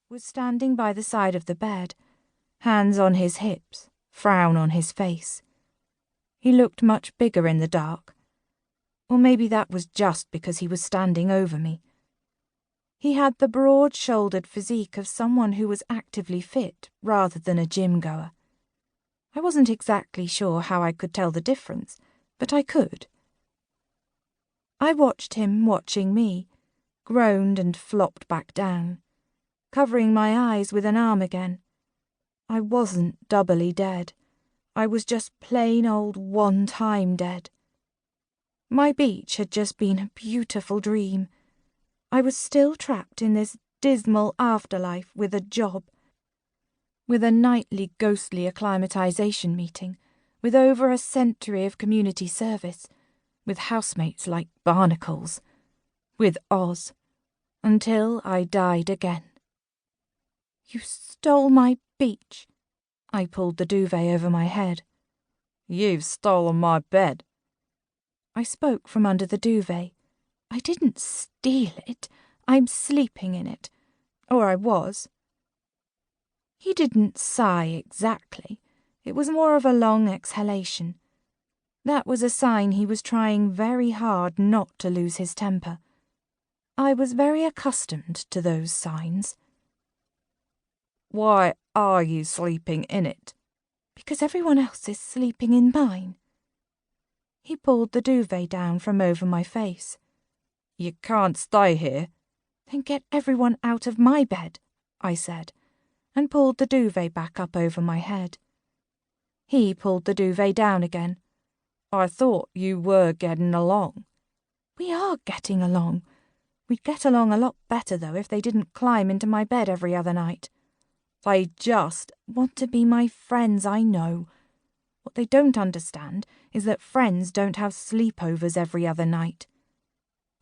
was standing by the side of the bed, hands on his hips, frown on his face. He looked much bigger in the dark. Or maybe that was just because he was standing over me. He had the broad-shouldered physique of someone who was actively fit rather than a gym-goer. I wasn't exactly sure how I could tell the difference, but I could. I watched him watching me, groaned and flopped back down, covering my eyes with an arm again. I wasn't doubly dead. I was just plain old one-time dead. My beach had just been a beautiful dream. I was still trapped in this dismal afterlife with a job, with a nightly ghostly acclimatization meeting, with over a century of community service, with housemates like barnacles, with Oz, until I died again. You stole my beach. I pulled the duvet over my head. You've stolen my bed. I spoke from under the duvet. I didn't steal it. I'm sleeping in it. Or I was. He didn't sigh exactly. It was more of a long exhalation. That was a sign he was trying very hard not to lose his temper. I was very accustomed to those signs. Why are you sleeping in it? Because everyone else is sleeping in mine. He pulled the duvet down from over my face. You can't stay here. Then get everyone out of my bed, I said, and pulled the duvet back up over my head. He pulled the duvet down again. I thought you were getting along. We are getting along. We'd get along a lot better, though, if they didn't climb into my bed every other night. They just want to be my friends, I know. What they don't understand is that friends don't have sleepovers every other night.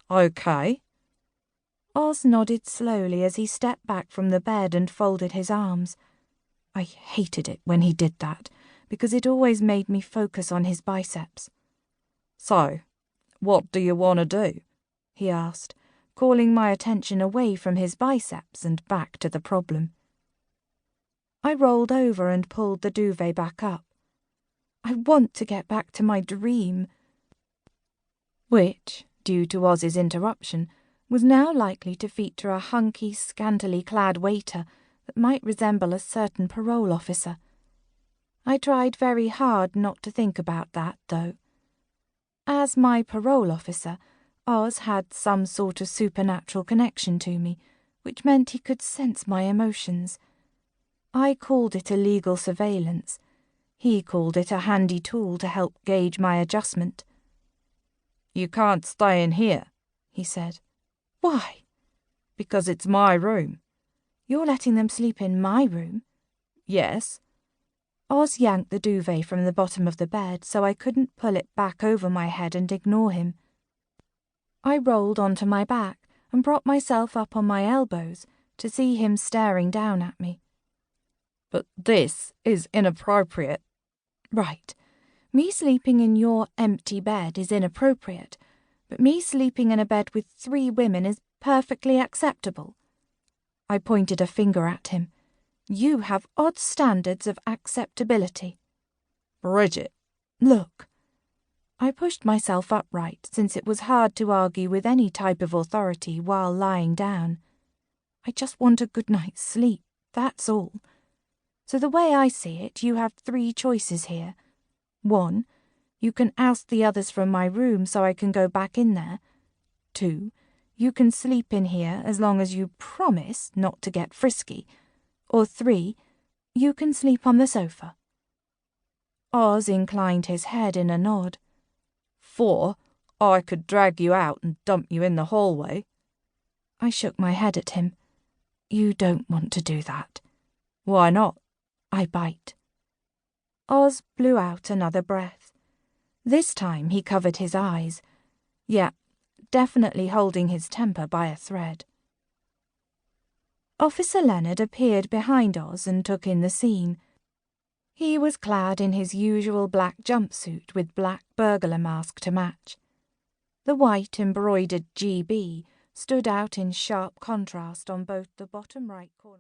Okay. Oz nodded slowly as he stepped back from the bed and folded his arms. I hated it when he did that, because it always made me focus on his biceps. So, what do you want to do? He asked, calling my attention away from his biceps and back to the problem. I rolled over and pulled the duvet back up. I want to get back to my dream, which, due to Oz's interruption, was now likely to feature a hunky, scantily clad waiter that might resemble a certain parole officer. I tried very hard not to think about that, though. As my parole officer, Oz had some sort of supernatural connection to me, which meant he could sense my emotions. I called it illegal surveillance. He called it a handy tool to help gauge my adjustment. You can't stay in here, he said. Why? Because it's my room. You're letting them sleep in my room? Yes. Oz yanked the duvet from the bottom of the bed so I couldn't pull it back over my head and ignore him. I rolled onto my back and propped myself up on my elbows to see him staring down at me. But this is inappropriate. Right. Me sleeping in your empty bed is inappropriate, but me sleeping in a bed with 3 women is perfectly acceptable. I pointed a finger at him. You have odd standards of acceptability. Bridget. Look. I pushed myself upright, since it was hard to argue with any type of authority while lying down. I just want a good night's sleep, that's all. So the way I see it, you have 3 choices here. 1, you can oust the others from my room so I can go back in there. 2, you can sleep in here as long as you promise not to get frisky. Or 3, you can sleep on the sofa. Oz inclined his head in a nod. 4, I could drag you out and dump you in the hallway. I shook my head at him. You don't want to do that. Why not? I bite. Oz blew out another breath. This time he covered his eyes. Yeah, definitely holding his temper by a thread. Officer Leonard appeared behind Oz and took in the scene. He was clad in his usual black jumpsuit with black burglar mask to match. The white embroidered GB stood out in sharp contrast on both the bottom right corner.